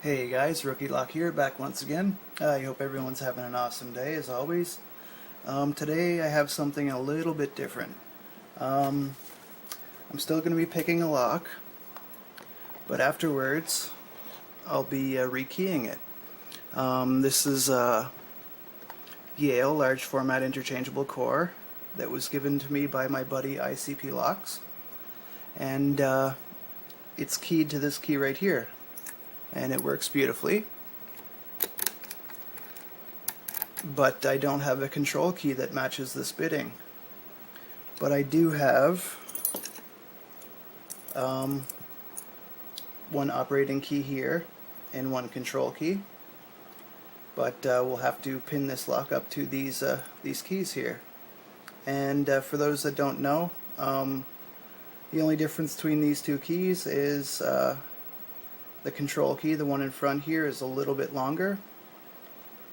Hey guys, Rookie Lock here, back once again. I hope everyone's having an awesome day as always. Today I have something a little bit different. I'm still going to be picking a lock, but afterwards I'll be rekeying it. This is a Yale large format interchangeable core that was given to me by my buddy ICP Locks, and it's keyed to this key right here. And it works beautifully, but I don't have a control key that matches this bitting. But I do have one operating key here and one control key, but we'll have to pin this lock up to these keys here. And for those that don't know, the only difference between these two keys is the control key, the one in front here, is a little bit longer,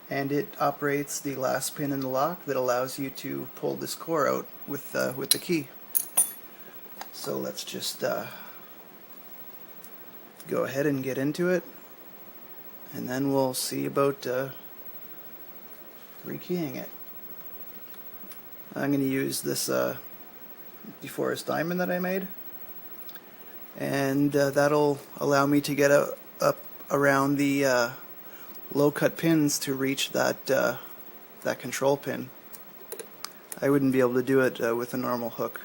and it operates the last pin in the lock that allows you to pull this core out with the key. So let's just go ahead and get into it, and then we'll see about rekeying it. I'm going to use this deforest diamond that I made, and that'll allow me to get up around the low cut pins to reach that control pin. I wouldn't be able to do it with a normal hook,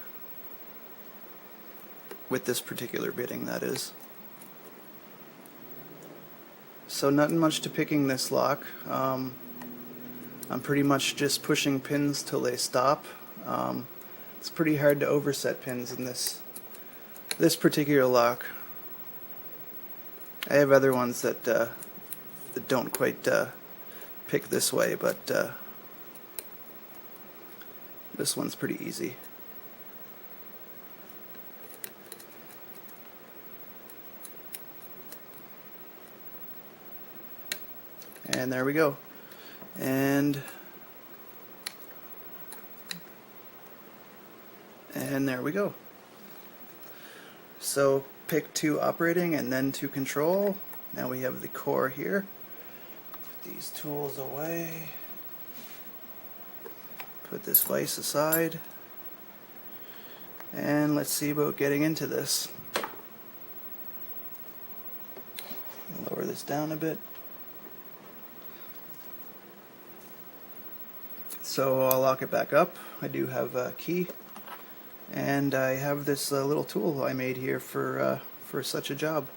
with this particular bitting, that is. So nothing much to picking this lock. I'm pretty much just pushing pins till they stop. It's pretty hard to overset pins in this particular lock. I have other ones that don't quite pick this way, but this one's pretty easy. And there we go. And there we go. So pick to operating and then to control. Now we have the core here. Put these tools away. Put this vise aside. And let's see about getting into this. Lower this down a bit. So I'll lock it back up. I do have a key. And I have this little tool I made here for such a job.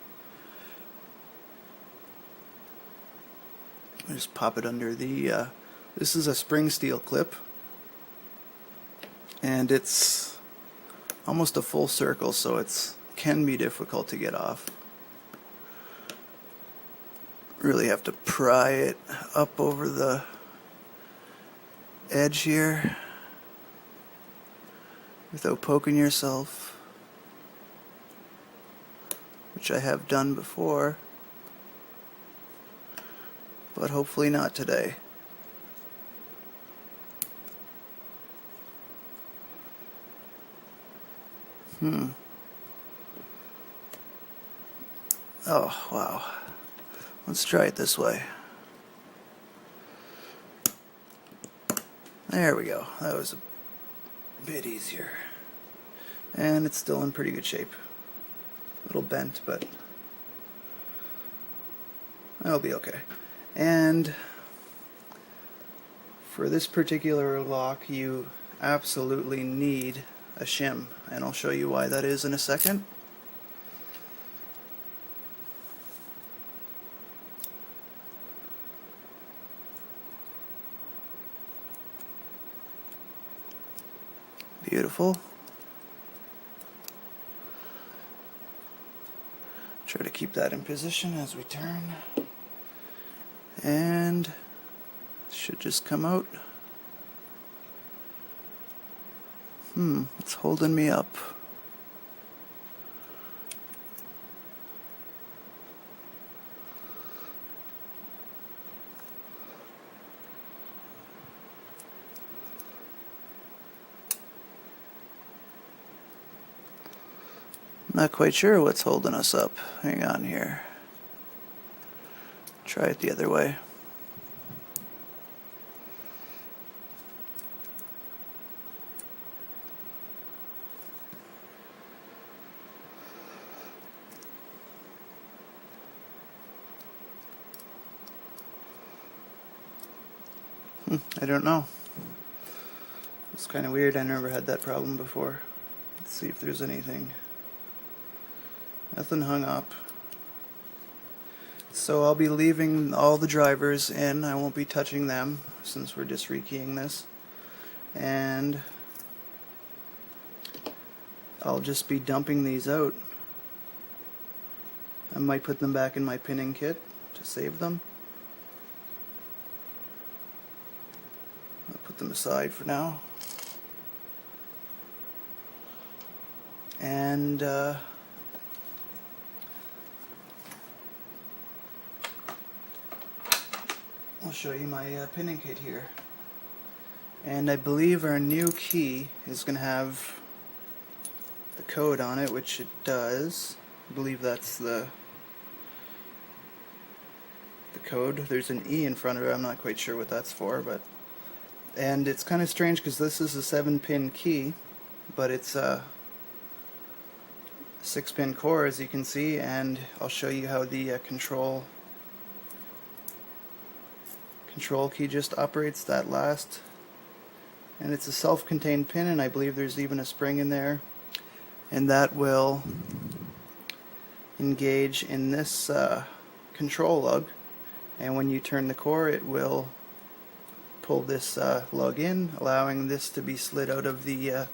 I just pop it under the. This is a spring steel clip, and it's almost a full circle, so it can be difficult to get off. Really have to pry it up over the edge here without poking yourself, which I have done before, but hopefully not today. Oh, wow. Let's try it this way. There we go. That was a bit easier. And it's still in pretty good shape. A little bent, but that'll be okay. And for this particular lock, you absolutely need a shim, and I'll show you why that is in a second. Beautiful. Try to keep that in position as we turn, and it should just come out. It's holding me up. Not quite sure what's holding us up. Hang on here. Try it the other way. I don't know. It's kind of weird. I never had that problem before. Let's see if there's anything. Nothing hung up. So I'll be leaving all the drivers in. I won't be touching them since we're just rekeying this. And I'll just be dumping these out. I might put them back in my pinning kit to save them. I'll put them aside for now. And I'll show you my pinning kit here. And I believe our new key is going to have the code on it, which it does. I believe that's the code. There's an E in front of it. I'm not quite sure what that's for, but and it's kind of strange because this is a 7-pin key, but it's a 6-pin core, as you can see, and I'll show you how the control key just operates that last. And it's a self-contained pin, and I believe there's even a spring in there, and that will engage in this control lug, and when you turn the core it will pull this lug in, allowing this to be slid out of the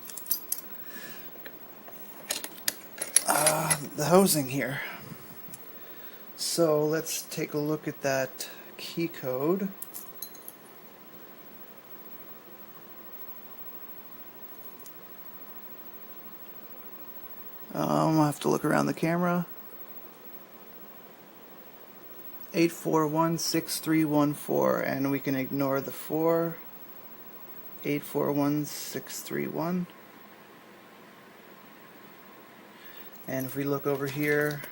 housing here. So let's take a look at that key code. I'll have to look around the camera. 8416314, and we can ignore the 4. 841631. And if we look over here,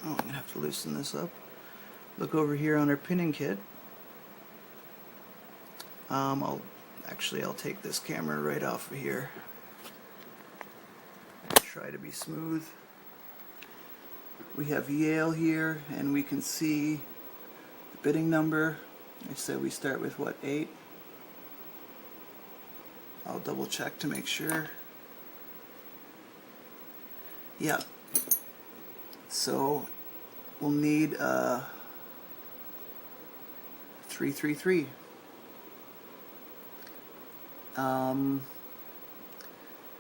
I'm gonna have to loosen this up. Look over here on our pinning kit. I'll take this camera right off of here. Try to be smooth. We have Yale here, and we can see the bitting number. I said we start with what, 8? I'll double check to make sure. Yeah. So we'll need 333.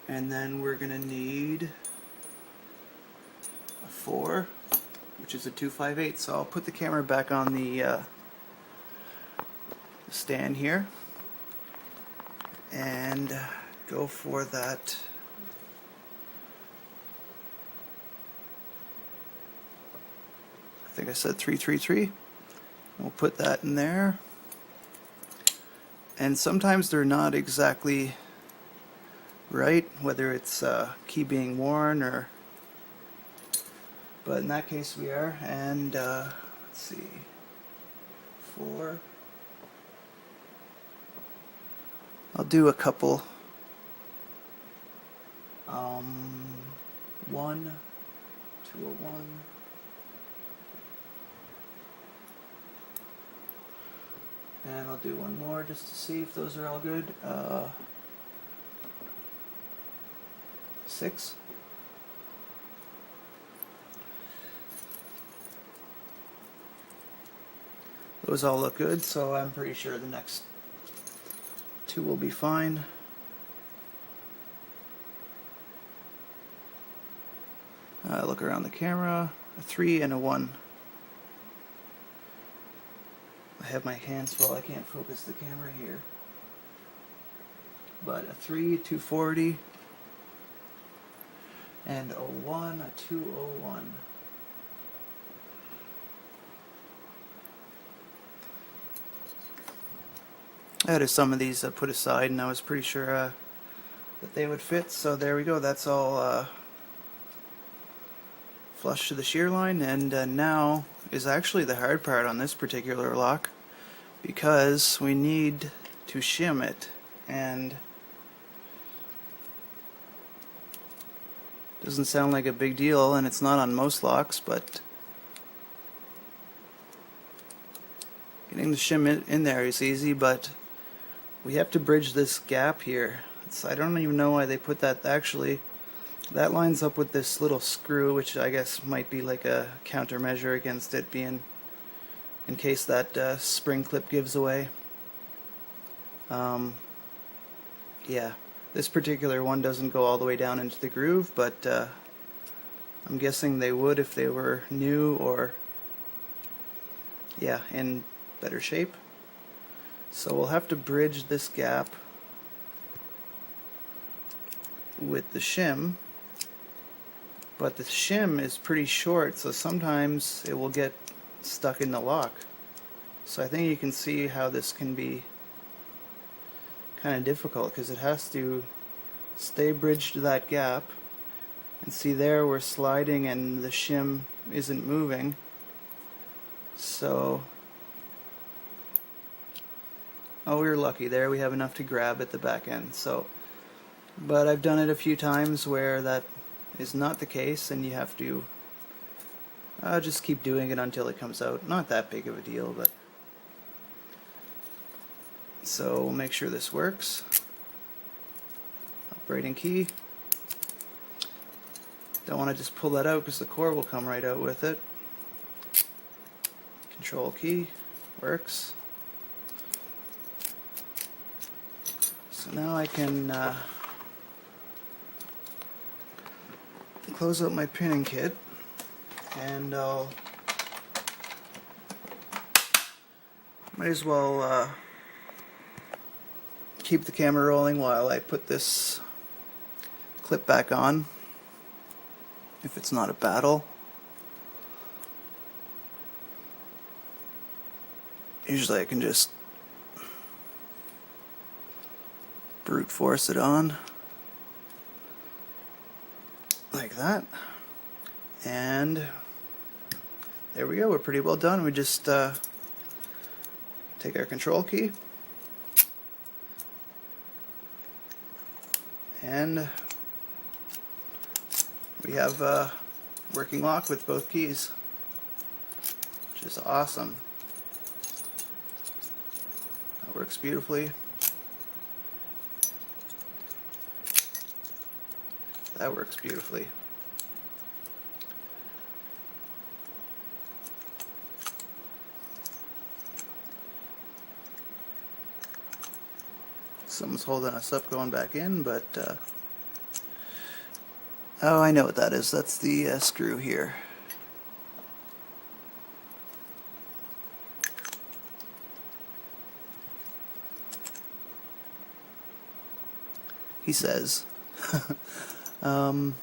And then we're gonna need a 4, which is a 258. So I'll put the camera back on the stand here and go for that. I think I said 333. We'll put that in there. And sometimes they're not exactly right, whether it's key being worn or, but in that case we are. And let's see, 4. I'll do a couple. 1, 201. And I'll do one more just to see if those are all good. 6. Those all look good, so I'm pretty sure the next 2 will be fine. Look around the camera. A 3 and a 1. I have my hands full, I can't focus the camera here. But a 3, 240, and a 1, a 201. I had some of these put aside, and I was pretty sure that they would fit, so there we go. That's all flush to the shear line, and now is actually the hard part on this particular lock, because we need to shim it, and doesn't sound like a big deal, and it's not on most locks, but getting the shim in there is easy, but we have to bridge this gap here. I don't even know why they put that. Actually, that lines up with this little screw, which I guess might be like a countermeasure against it being, in case that spring clip gives away. Yeah, this particular one doesn't go all the way down into the groove, but I'm guessing they would if they were new or, yeah, in better shape. So we'll have to bridge this gap with the shim, but the shim is pretty short, so sometimes it will get stuck in the lock. So I think you can see how this can be kind of difficult, because it has to stay bridged to that gap, and see there we're sliding and the shim isn't moving. So oh, we were lucky there, we have enough to grab at the back end. So, but I've done it a few times where that is not the case, and you have to just keep doing it until it comes out. Not that big of a deal, but so we'll make sure this works. Operating key. Don't want to just pull that out because the core will come right out with it. Control key works. So now I can close out my pinning kit, and I'll might as well keep the camera rolling while I put this clip back on, if it's not a battle. Usually I can just brute force it on like that, and there we go. We're pretty well done. We just take our control key and we have a working lock with both keys, which is awesome. That works beautifully. That works beautifully. Someone's holding us up going back in, but oh, I know what that is. That's the screw here. He says. I'll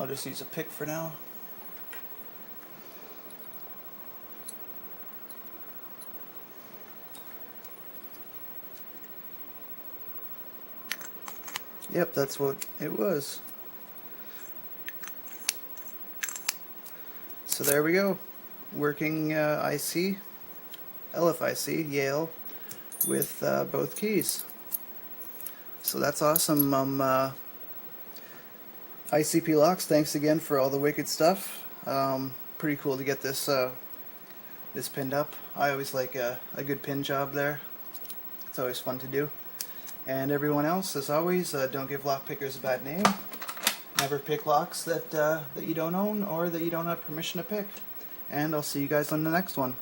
just use a pick for now. Yep, that's what it was. So there we go. Working IC, LFIC, Yale, with both keys. So that's awesome. ICP Locks, thanks again for all the wicked stuff. Pretty cool to get this this pinned up. I always like a good pin job there. It's always fun to do. And everyone else, as always, don't give lock pickers a bad name. Never pick locks that you don't own or that you don't have permission to pick. And I'll see you guys on the next one.